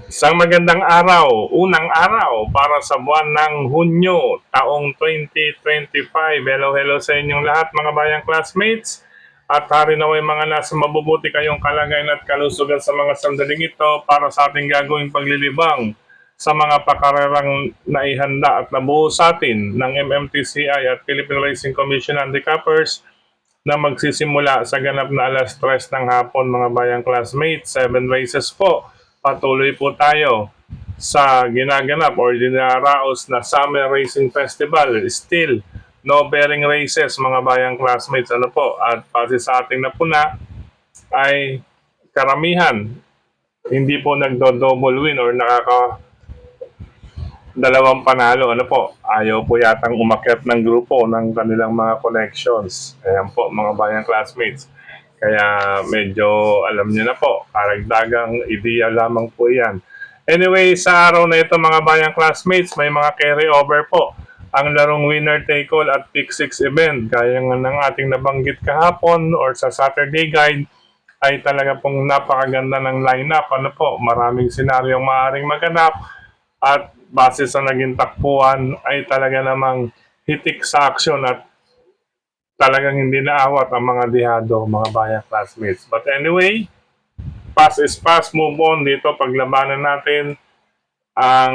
Isang magandang araw, unang araw para sa buwan ng Hunyo, taong 2025. Hello, hello sa inyong lahat mga bayang classmates. At hari naway mga nasa mabubuti kayong kalagayan at kalusugan sa mga sandaling ito para sa ating gagawing paglilibang sa mga pakararang naihanda at nabuo sa atin ng MMTCI at Philippine Racing Commission Handicappers na magsisimula sa ganap na alas 3 ng hapon mga bayang classmates. 7 races po. Patuloy po tayo sa ginaganap or dinaraos na Summer Racing Festival. Still, no bearing races mga bayang classmates. Ano po? At pati sa ating napuna ay karamihan hindi po nagdo-double win or dalawang panalo. Ano po? Ayaw po yatang umakyat ng grupo ng kanilang mga connections. Ayan po mga bayang classmates. Kaya medyo alam niyo na po, karagdagang ideya lamang po yan. Anyway, sa araw na ito mga bayang classmates, may mga carry over po ang larong winner take all at pick 6 event. Gaya nga ng ating nabanggit kahapon or sa Saturday guide ay talaga pong napakaganda ng lineup. Ano po, maraming senaryong maaaring maganap at base sa naging takbuhan ay talaga namang hitik sa aksyon at talagang hindi naawat ang mga dihado, mga bayang classmates. But anyway, pass is pass, move on dito. Paglabanan natin ang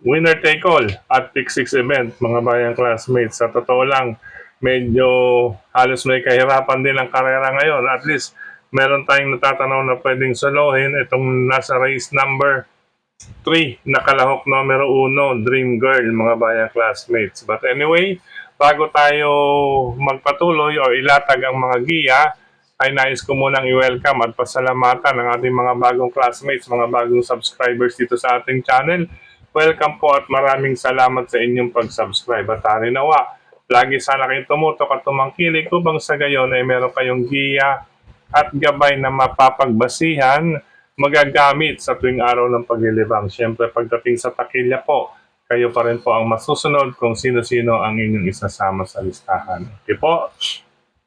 winner take all at pick 6 event, mga bayang classmates. Sa totoo lang, medyo halos may kahirapan din ang karera ngayon. At least, meron tayong natatanaw na pwedeng solohin. Itong nasa race number 3, nakalahok numero 1, Dream Girl, mga bayang classmates. But anyway, bago tayo magpatuloy o ilatag ang mga giya, ay nais ko munang i-welcome at pasalamatan ang ating mga bagong classmates, mga bagong subscribers dito sa ating channel. Welcome po at maraming salamat sa inyong pag-subscribe. At hari nawa, lagi sana kayong tumutok at tumangkilik upang sa gayon ay meron kayong giya at gabay na mapapagbasihan magagamit sa tuwing araw ng paglilibang. Siyempre, pagdating sa takilya po, kayo pa rin po ang masusunod kung sino-sino ang inyong isasama sa listahan. Okay po?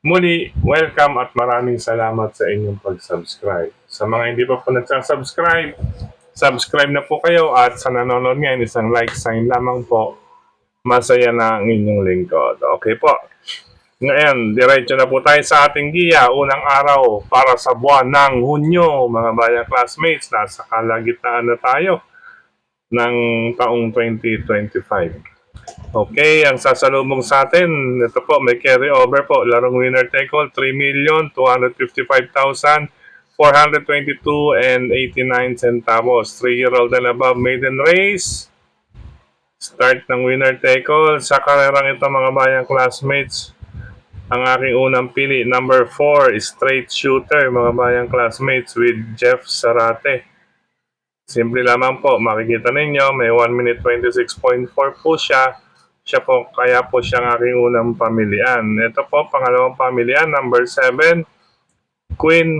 Muli, welcome at maraming salamat sa inyong pag-subscribe. Sa mga hindi pa po nagsasubscribe, subscribe na po kayo at sa nanonood ngayon, isang like sign lamang po. Masaya na ang inyong lingkod. Okay po? Ngayon, diretso na po tayo sa ating giya. Unang araw para sa buwan ng Hunyo, mga bayang classmates. Nasa kalagitnaan na tayo ng taong 2025. Okay, ang sasalubong sa atin, ito po, may carry over po. Larong winner take all, 3,255,422 and 89 centavos. 3-year-old and above maiden race. Start ng winner take all. Sa karerang ito mga bayang classmates, ang aking unang pili, number 4, straight shooter, mga bayang classmates with Jeff Sarate. Simple lamang po, makikita ninyo, may 1 minute 26.4 po siya. Siya po, kaya po siyang aking unang pamilian. Ito po, pangalawang pamilian, number 7, Queen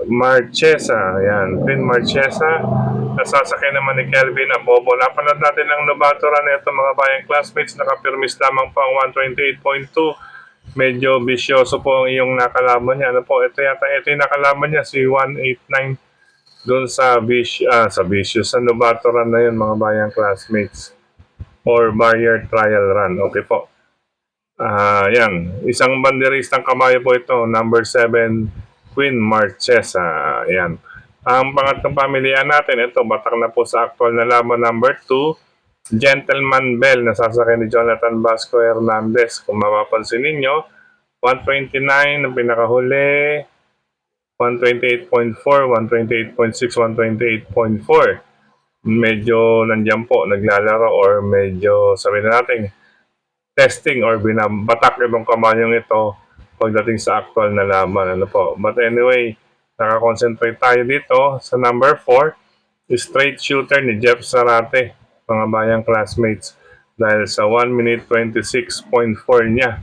Marchesa. Ayan, Queen Marchesa. Nasasakay naman ni Kelvin Abobo. Napanood natin ang Novatora nito mga bayang classmates. Nakapirmis lamang po ang 128.2. Medyo bisyoso po ang iyong nakalaban niya. Ano po, ito yung nakalaban niya, si 189 doon sa Vicious, sa Novatora na yun mga bayang classmates. Or barrier trial run. Okay po. Yan. Isang banderistang kabayo po ito. Number 7, Queen Marchesa. Yan. Ang pangatlong pamilihan natin, ito, batak na po sa actual na laban. Number 2, Gentleman Bell. Nasasakay ni Jonathan Vasco Hernandez. Kung mapapansin ninyo, 129 ang pinakahuli. 128.4, 128.6, 128.4. Medyo nandiyan po naglalaro or medyo sabihin na natin testing or binabatak itong kabayong ito pagdating sa actual na laban. Ano po. But anyway, nakakonsentrate tayo dito sa number 4, straight shooter ni Jeff Sarate, mga bayang classmates, dahil sa 1 minute 26.4 niya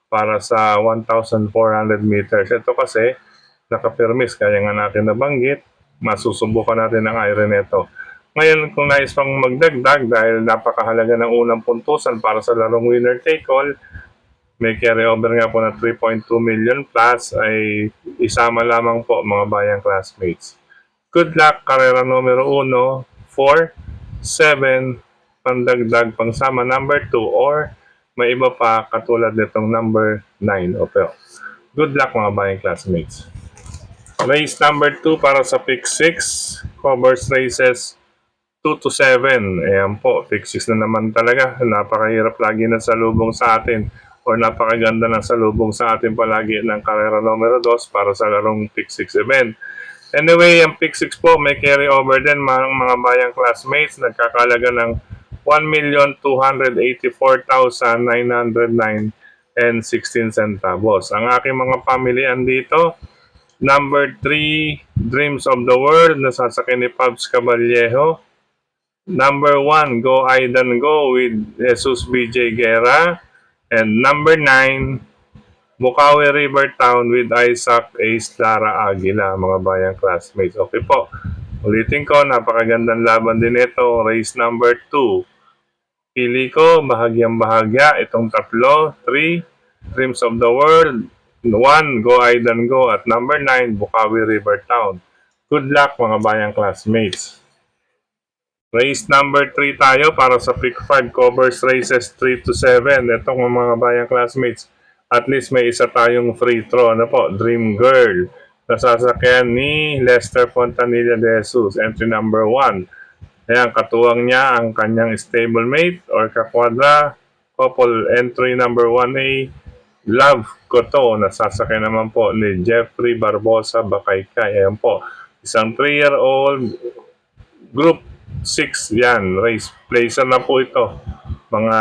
para sa 1,400 meters. Ito kasi nakapirmis, kaya nga natin nabanggit, masusubukan natin ang iron nito. Ngayon, kung nais pang magdagdag dahil napakahalaga ng unang puntusan para sa larong winner take all, may carry over nga po na 3.2 million plus ay isama lamang po mga bayang classmates. Good luck, karera numero 1, 4, 7, pandagdag pangsama number 2, or may iba pa katulad nitong number 9. Okay. Good luck mga bayang classmates. Race number 2 para sa pick 6, covers races 2 to 7. Ayan po, pick 6 na naman talaga. Napakahirap lagi na salubong sa atin, or napakaganda ng salubong sa atin palagi ng karera numero 2 para sa larong pick 6 event. Anyway, ang pick 6 po may carry over din mga bayang classmates. Nagkakalaga ng 1,284,909 and 16 centavos. Ang aking mga pamilihan dito, number 3, Dreams of the World, nasasakyan ni Pabs Caballejo. Number 1, Go Aidan Go with Jesus BJ Guerra. And number 9, Bukawi River Town with Isaac A. Lara Aguila, mga bayang classmates. Okay po, ulitin ko, napakagandang laban din ito. Race number 2. Pili ko, bahagyang bahagya, itong tatlo. 3, Dreams of the World. 1, Go Aidan Go. At number 9, Bukawi River Town. Good luck mga bayang classmates. Race number 3 tayo para sa pick 5, covers races 3 to 7. Itong mga bayang classmates, at least may isa tayong free throw. Ano po? Dream Girl. Nasasakyan ni Lester Fontanilla de Jesus. Entry number 1. Ayan, katuwang niya ang kanyang stablemate or kakwadra. Couple entry number 1A. Love ko to. Nasasakyan naman po ni Jeffrey Barbosa Bakaykay. Ayan po. Isang 3-year-old group 6. Yan. Race placer na po ito. Mga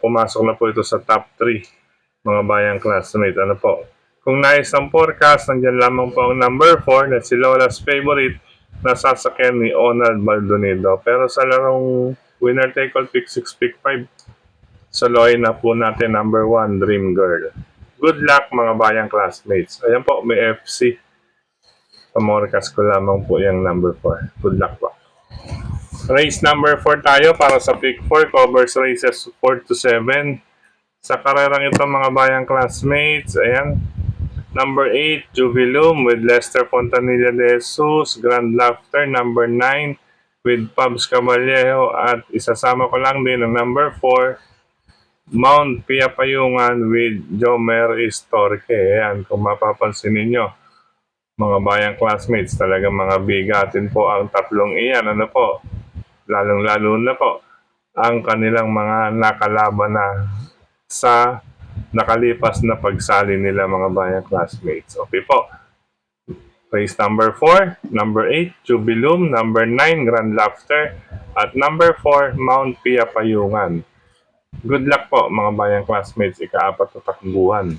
pumasok na po ito sa top 3. Mga bayang classmate. Ano po? Kung nais ang forecast, nandiyan lamang po ang number 4 na si Lola's favorite na sasakyan ni Onald Maldonado. Pero sa larong winner take all pick 6, pick 5, saloy na po natin number 1, Dream Girl. Good luck mga bayang classmates. Ayan po, may FC. Pamorcast ko lamang po yung number 4. Good luck po. Race number 4 tayo para sa pick 4, covers races 4 to 7. Sa karerang ito mga bayang classmates, ayan, number 8, Jubilum with Lester Fontanilla de Jesus. Grand Laughter, number 9 with Pabs Caballejo. At isasama ko lang din ang number 4, Mount Pia Payungan with Jomer Istorque. Ayan, kung mapapansin ninyo, mga bayang classmates, talagang mga bigatin po ang tatlong iyan. Ano po? Lalong-lalo na po ang kanilang mga nakalaban na sa nakalipas na pagsali nila mga bayang classmates. Okay po. Race number 4, number 8, Jubilum, number 9, Grand Laughter, at number 4, Mount Pia Payungan. Good luck po mga bayang classmates, ika-4 na takbuhan.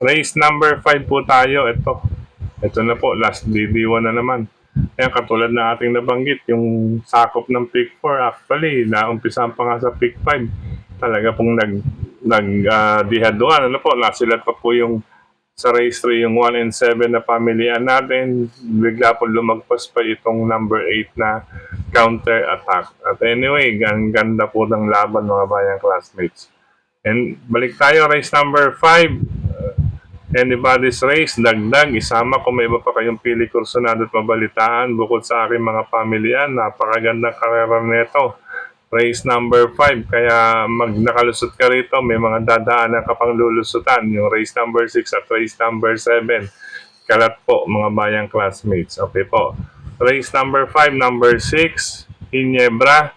Race number 5 po tayo. Ito na po, last DD1 na naman. Ayan, katulad na ating nabanggit, yung sakop ng pick 4, actually, naumpisahan pa nga sa pick 5. Talaga pong nagdihaduan. Ano po, nasilat pa po yung sa race 3, yung 1 and 7 na pamilyan natin. Bigla po lumagpas pa itong number 8 na counter attack. At anyway, ganda po ng laban mga bayang classmates. And balik tayo, race number 5. Anybody's Race, dagdag, isama kung may iba pa kayong pili kursunado at mabalitaan bukod sa aking mga pamilyan. Napakagandang karera nito. Race number 5, kaya nakalusot ka rito, may mga dadaanan ka pang lulusutan. Yung race number 6 at race number 7. Kalat po mga bayang classmates. Okay po. Race number 5, number 6, Ginebra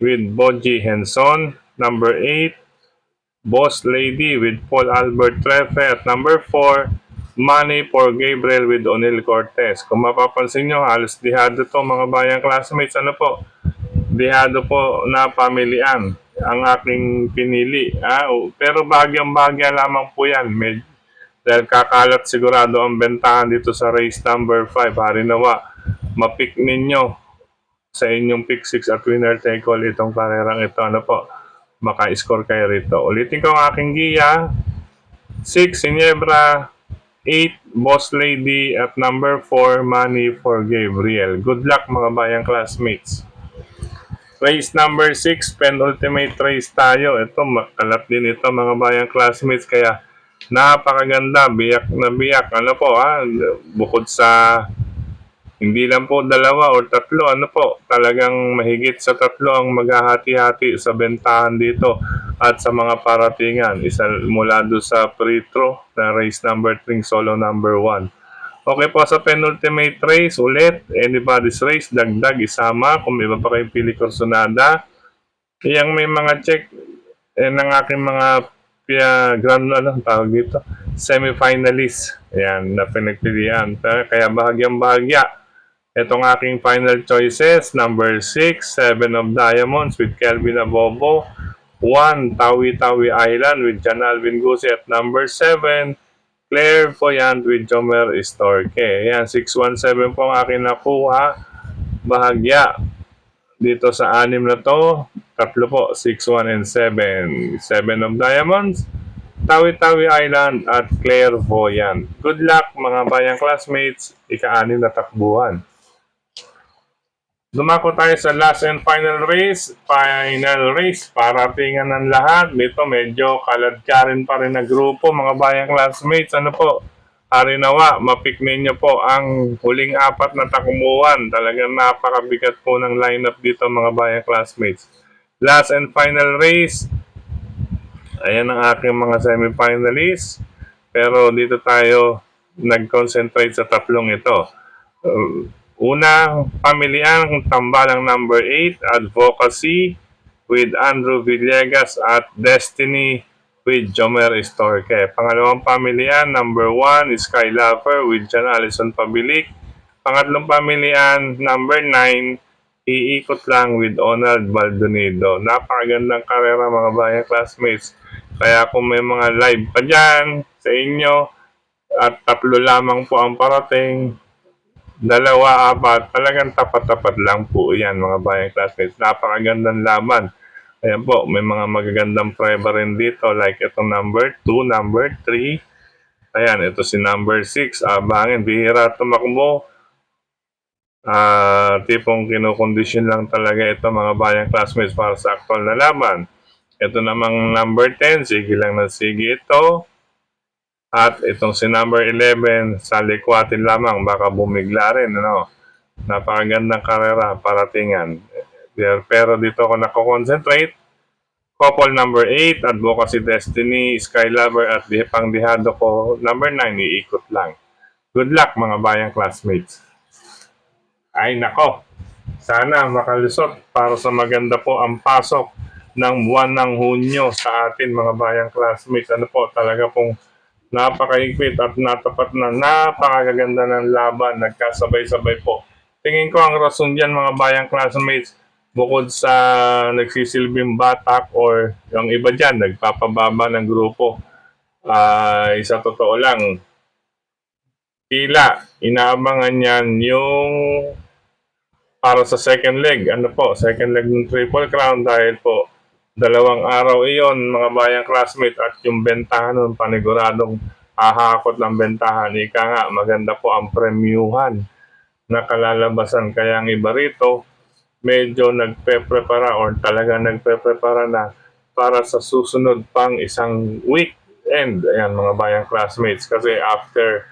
with Boji Henson. Number 8, Boss Lady with Paul Albert Trefe. At number 4, Money for Gabriel with O'Neil Cortez. Kung mapapansin nyo, halos dihado to mga bayang classmates. Ano po? Dihado po na pamilian ang aking pinili. Pero bagyang-bagya lamang po yan. Dahil kakalat sigurado ang bentahan dito sa race number 5. Harinawa, mapick ninyo sa inyong pick 6 at winner take all itong karerang ito. Ano po? Maka-score kayo rito. Ulitin ko ang aking giya. 6, Ginebra. 8, Boss Lady. At number 4, Money for Gabriel. Good luck mga bayang classmates. Race number 6, penultimate race tayo. Ito, makalat din ito mga bayang classmates. Kaya napakaganda. Biyak na biyak. Ano po Bukod sa Hindi lang po dalawa o tatlo, ano po, talagang mahigit sa tatlo ang maghahati-hati sa bentahan dito at sa mga paratingan. Isa mula doon sa pre-throw na race number 3, solo number 1. Okay po, sa penultimate race ulit, anybody's race, dagdag, isama, kung may iba pa kayong pili kursonada. Iyang may mga check ng aking mga grand, tawag dito, semi-finalist. Ayan, na pinagpilian. Kaya bahagyang bahagya. Itong aking final choices, number 6, 7 of Diamonds with Kelvin Abobo, 1, Tawi-Tawi Island with John Alvin Gusi, at number 7, Clairvoyant with Jomer Istorque. Ayan, 617 po ang aking nakuha. Bahagya. Dito sa anim na to, tatlo po, 6, 1, and 7. 7 of Diamonds, Tawi-Tawi Island, at Clairvoyant. Good luck mga bayang classmates, ika-anim na takbuhan. Dumako tayo sa last and final race. Final race, paratingan ng lahat. Dito medyo kaladkarin pa rin na grupo, mga bayang classmates. Ano po? Harinawa, mapik ninyo po ang huling apat na takumuhan. Talagang napakabigat po ng lineup dito, mga bayang classmates. Last and final race. Ayan ang aking mga semi-finalists. Pero dito tayo nag-concentrate sa tatlong ito. Unang pamilihan, tambalang number 8, Advocacy with Andrew Villegas at Destiny with Jomer Istorque. Pangalawang pamilihan, number 1, Sky Lover with John Allison Pabilik. Pangatlong pamilihan, number 9, Iikot Lang with Donald Baldonido. Napakagandang karera mga bayang classmates. Kaya kung may mga live pa dyan sa inyo at tatlo lamang po ang parating, dalawa, apat, talagang tapat-tapat lang po yan mga bayang classmates. Napakagandang laban. Ayan po, may mga magagandang prueba rin dito like itong number 2, number 3. Ayan, ito si number 6. Abangin, bihira tumakbo. Tipong kinukondisyon lang talaga ito mga bayang classmates para sa actual na laban. Ito namang number 10, sige lang na sige ito. At itong si number 11, sa likwatin lamang, baka bumigla rin, ano. Napakagandang karera, paratingan. Pero dito ako nako-concentrate. Couple number 8, Advocacy Destiny, Sky Lover, at pangdihado ko, number 9, Iikot Lang. Good luck mga bayang classmates. Ay nako, sana makalusot para sa maganda po ang pasok ng buwan ng Hunyo sa atin mga bayang classmates. Ano po, talaga pong napakaigpit at natapat na napakaganda ng laban, nagkasabay-sabay po. Tingin ko ang rason dyan mga bayang classmates, bukod sa nagsisilbing batak or yung iba dyan, nagpapababa ng grupo, sa totoo lang, tila inaabangan yan yung para sa second leg. Ano po, second leg ng Triple Crown dahil po dalawang araw iyon mga bayang classmate at yung bentahan nun paniguradong hahakot ng bentahan. Ika nga, maganda po ang premyuhan na kalalabasan. Kaya ang iba rito, medyo nagpe-prepara or talaga nagpe-prepara na para sa susunod pang isang weekend. Ayan mga bayang classmates. Kasi after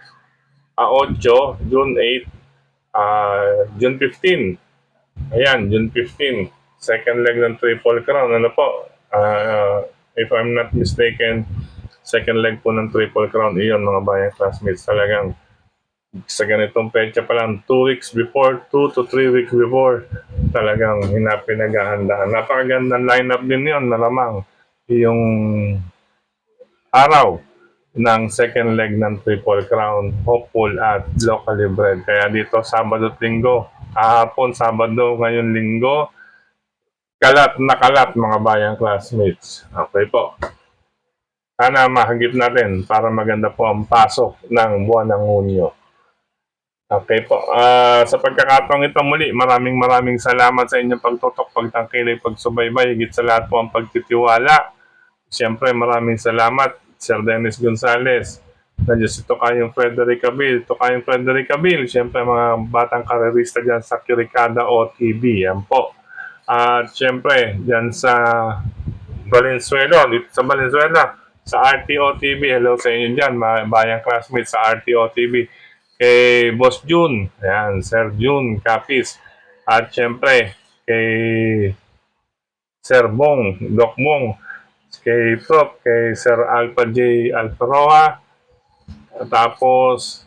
8, June 8, June 15. Ayan, June 15. Second leg ng Triple Crown. Ano po? If I'm not mistaken, second leg po ng Triple Crown. Iyon mga bayang classmates. Talagang sa ganitong petsa pa lang, 2 weeks before, 2 to 3 weeks before, talagang pinaghahandaan. Napakagandang lineup din yun, malamang. Yung araw ng second leg ng Triple Crown, hopeful at locally bred. Kaya dito, Sabado at Linggo, kahapon, Sabado, ngayon Linggo, kalat na kalat mga bayang classmates. Okay po. Sana mahagip natin para maganda po ang pasok ng buwan ng Hunyo. Okay po. Sa pagkakataong ito muli, maraming salamat sa inyong pagtutok, pagtangkilik, pagsubaybay, higit sa lahat po ang pagtitiwala. Siyempre, maraming salamat, Sir Dennis Gonzales. Nandiyan si Tokayong Frederick Abil. Tokayong Frederick Abil, siyempre mga batang karerista dyan sa Kirikada OTV. Yan po. At siyempre, dyan sa Valenzuela, dito sa Valenzuela, sa RTO TV. Hello sa inyo dyan, mga bayang classmates sa RTO TV. kay Boss Jun, ayan, Sir Jun Capis, at syempre kay Sir Bong, Doc Bong, kay Prof, kay Sir Alpha J. Alfaroa, tapos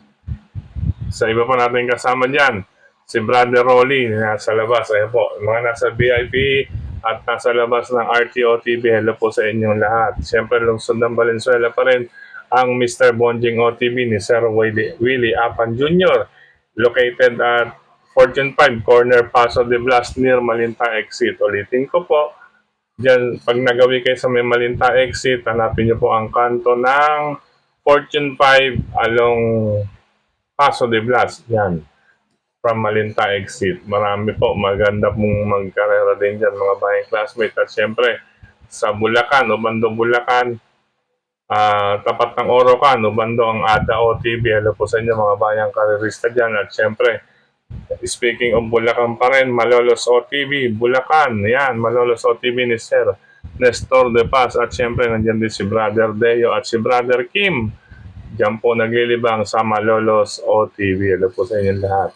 sa iba pa natin kasama dyan, si Brother Rolly, nasa labas, ayan po, mga nasa VIP at nasa labas ng RTO TV, hello po sa inyong lahat. Siyempre, lungsod ng Valenzuela pa rin ang Mr. Bonjing OTV ni Sir Willie Apan Jr. located at Fortune 5, corner Paso de Blas near Malinta Exit. Ulitin ko po, dyan, pag nagawi kayo sa may Malinta Exit, hanapin niyo po ang kanto ng Fortune 5 along Paso de Blas. Yan, from Malinta Exit. Marami po, maganda pong magkarera din dyan mga bayang classmates. At syempre, sa Bulacan, Obando, Bulacan, tapat ng Orocan, Obando ang ADA OTV. Hello po sa inyo mga bayang karerista dyan. At syempre, speaking of Bulacan pa rin, Malolos OTV, Bulacan. Yan, Malolos OTV ni Sir Nestor De Paz. At syempre, nandiyan din si Brother Deo at si Brother Kim. Diyan po naglilibang sa Malolos OTV. Hello po sa inyo lahat.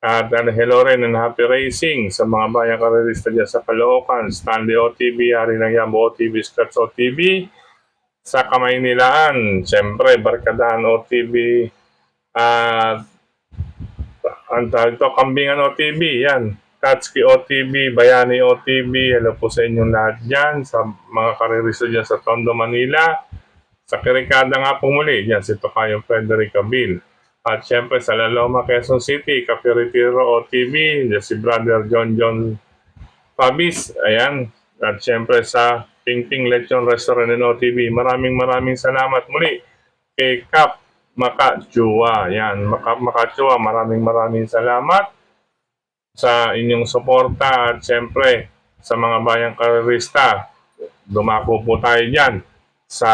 At hello rin and happy racing sa mga bayang karerista dyan sa Caloocan, Stanley OTV, Hari ng Yambo OTV, Scratch OTV, sa Kamaynilaan, siyempre, Barkadahan OTV, at ang tawag ito, Kambingan OTV, yan, Katski OTV, Bayani OTV, hello po sa inyong lahat dyan, sa mga karerista dyan sa Tondo, Manila, sa Kirikada nga po muli, dyan si Tokayong Frederick Abil. At syempre sa Laloma, Quezon City, Capiritiro OTV, si Brother John Fabis, ayan. At syempre sa Pingping Lechon Restaurant and OTV, maraming salamat muli kay Kap Makachua. Ayan, Makachua, maraming salamat sa inyong suporta at syempre sa mga bayang karerista. Dumako po tayo dyan sa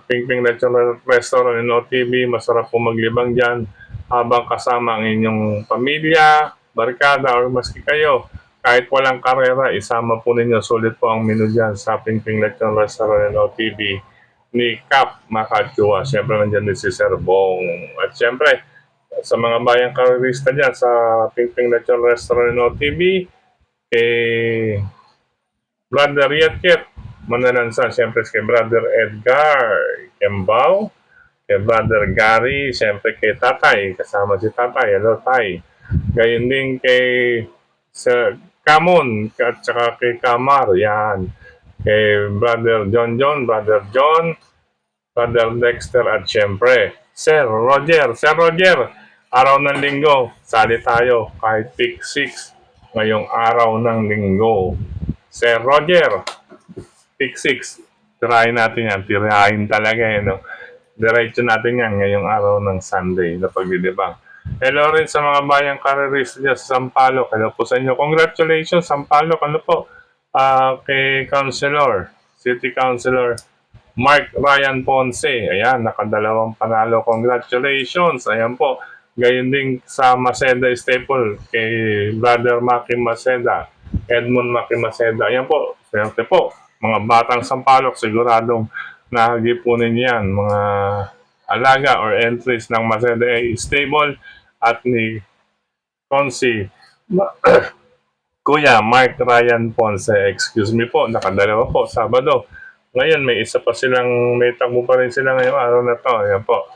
Pingping Lechon Restaurant and OTV. Masarap po maglibang dyan habang kasama ang inyong pamilya, barkada, or maski kayo. Kahit walang karera, isama po ninyo. Sulit po ang menu dyan sa Pingping Lechon Restaurant and OTV ni Kap Makachua. Siyempre nandiyan din si Sir Bong. At siyempre, sa mga bayang karerista dyan sa Pingping Lechon Restaurant and OTV, Brother Yet Mananansan, siyempre kay Brother Edgar Kembao, kay Brother Gary, siyempre kay Tatay, kasama si Tatay, hello Tay. Gayon din kay Sir Kamon, at saka kay Kamar, yan. Kay Brother John, Brother John, Brother Dexter, at siyempre, Sir Roger, araw ng linggo, sali tayo kahit pick 6 ngayong araw ng linggo. Sir Roger, pick 6. Tirahin natin yan. Tirahin talaga yan. No? Diretso natin yan ngayong araw ng Sunday na paglilibang. Hello rin sa mga bayang karerista dyan sa Sampaloc. Hello po sa inyo. Congratulations, Sampaloc. Ano po? Kay City Councilor Mark Ryan Ponce. Ayan, nakadalawang panalo. Congratulations. Ayan po. Gayon din sa Maceda Staple kay Brother Maki Maceda. Edmund Maki Maceda. Ayan po. Swerte po. Mga batang Sampaloc, siguradong nahagipunin yan. Mga alaga or entries ng Maceda Stable at ni Consi Kuya Mark Ryan Ponce. Excuse me po, nakadalawa po, Sabado. Ngayon, may isa pa silang, may tagmo pa rin sila ngayong araw na to. Ayan po.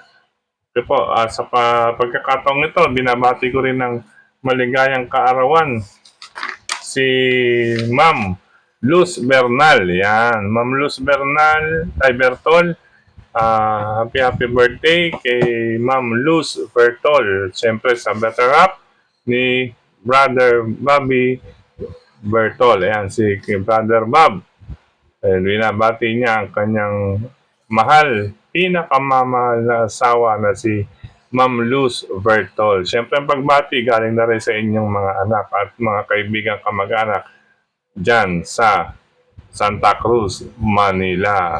Okay po, sa pagkakataong ito, binabati ko rin ng maligayang kaarawan si Ma'am Luz Bernal. Yan, Ma'am Luz Bernal, Bertol. Happy birthday kay Ma'am Luz Bertol. Siyempre sa Better Up ni Brother Bobby Bertol. Ayan, si Brother Bob. Binabati niya ang kanyang mahal, pinakamamahal na asawa na si Ma'am Luz Bertol. Siyempre, ang pagbati galing na rin sa inyong mga anak at mga kaibigan kamag-anak dyan sa Santa Cruz, Manila.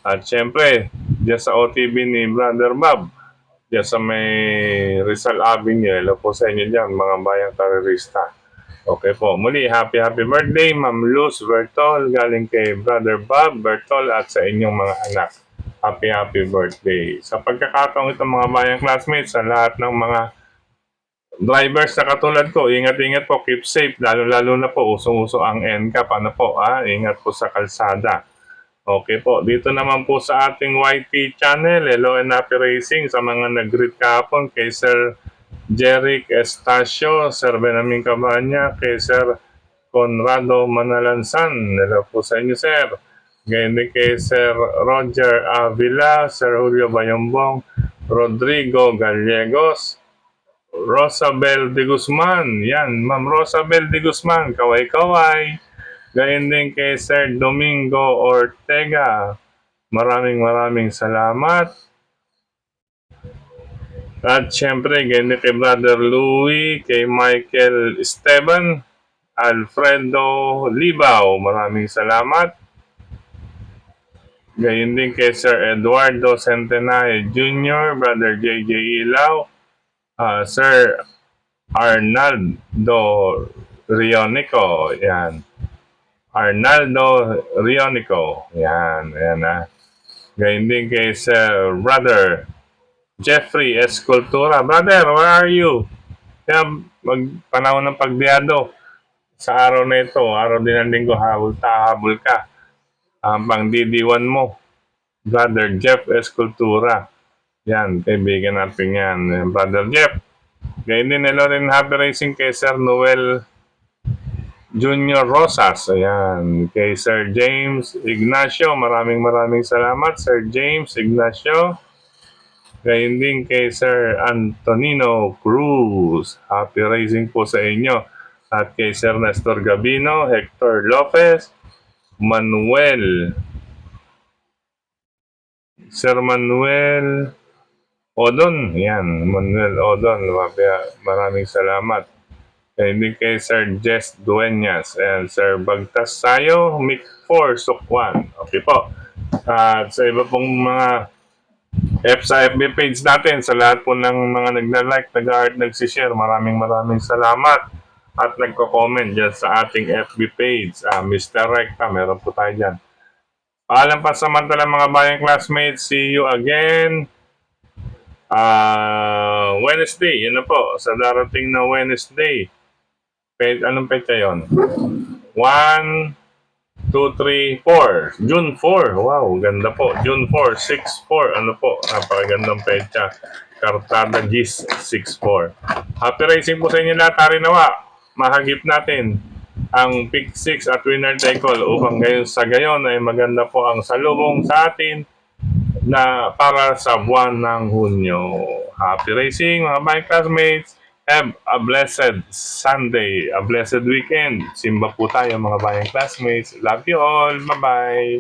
At siyempre, dyan sa OTV ni Brother Bob, dyan sa may Rizal Avenue, hello po sa inyo dyan, mga bayang karerista. Okay po, muli, happy birthday, Ma'am Luz Bertol, galing kay Brother Bob Bertol at sa inyong mga anak. happy birthday. Sa pagkakataong ito mga bayang classmates, sa lahat ng mga drivers na katulad ko, ingat-ingat po, keep safe, lalo-lalo na po, usong-uso ang NCAP, ano po, ingat po sa kalsada. Okay po, dito naman po sa ating YT channel, Hello and Happy Racing, sa mga nag-greet kahapon, kay Sir Jeric Estacio, Sir Benjamin Cabanya, kay Sir Conrado Manalansan, hello po sa inyo, Sir. Ngayon din kay Sir Roger Avila, Sir Julio Bayombong, Rodrigo Gallegos, Rosabel de Guzman. Yan, Ma'am Rosabel de Guzman, kaway-kaway. Gayon din kay Sir Domingo Ortega. Maraming salamat. At syempre, gayon din kay Brother Louie, kay Michael Esteban, Alfredo Libao. Maraming salamat. Gayon din kay Sir Eduardo Centenay Jr., Brother JJ Ilaw, Sir Arnaldo Rionico, yan. Arnaldo Rionico, yan, yan na. Gayon din kay Sir Brother Jeffrey Escultura. Brother, where are you? Kaya panahon ng pagbiado sa araw na ito, araw din ng linggo, habol ka. Pang DD1 mo, Brother Jeff Escultura. Yan, kaibigan natin yan, Brother Jeff. Gayon din, hello rin, happy racing kay Sir Noel Junior Rosas. Ayan, kay Sir James Ignacio. Maraming salamat, Sir James Ignacio. Gayon din kay Sir Antonino Cruz. Happy racing po sa inyo. At kay Sir Nestor Gabino, Hector Lopez, Manuel, Sir Manuel Odon. Yan, Manuel Odon. Maraming salamat. Hindi kay Sir Jess Dueñas and Sir Bagtas Sayo, Mick 4, Sukwan. Okay po. At sa iba pong mga sa FB page natin, sa lahat po ng mga nagla-like, nag-art, nagsishare, maraming salamat. At nagko-comment dyan sa ating FB page. Mr. Recta, meron po tayo dyan. Paalam pa samantala mga bayang classmates. See you again Wednesday. Yun na po. Sa darating na Wednesday. Anong petsa yun? 1, 2, 3, 4. June 4. Wow, ganda po. June 4, 6-4. Ano po? Napakagandang petsa. Kartada Gis 6-4. Happy racing po sa inyo lahat. Hari nawa. Mahagip natin ang pick 6 at winner take all upang sa gayon ay maganda po ang salubong sa atin na para sa buwan ng Hunyo. Happy racing mga bike classmates. Have a blessed Sunday, a blessed weekend. Simba po tayo mga bayang classmates. Love you all. Bye-bye.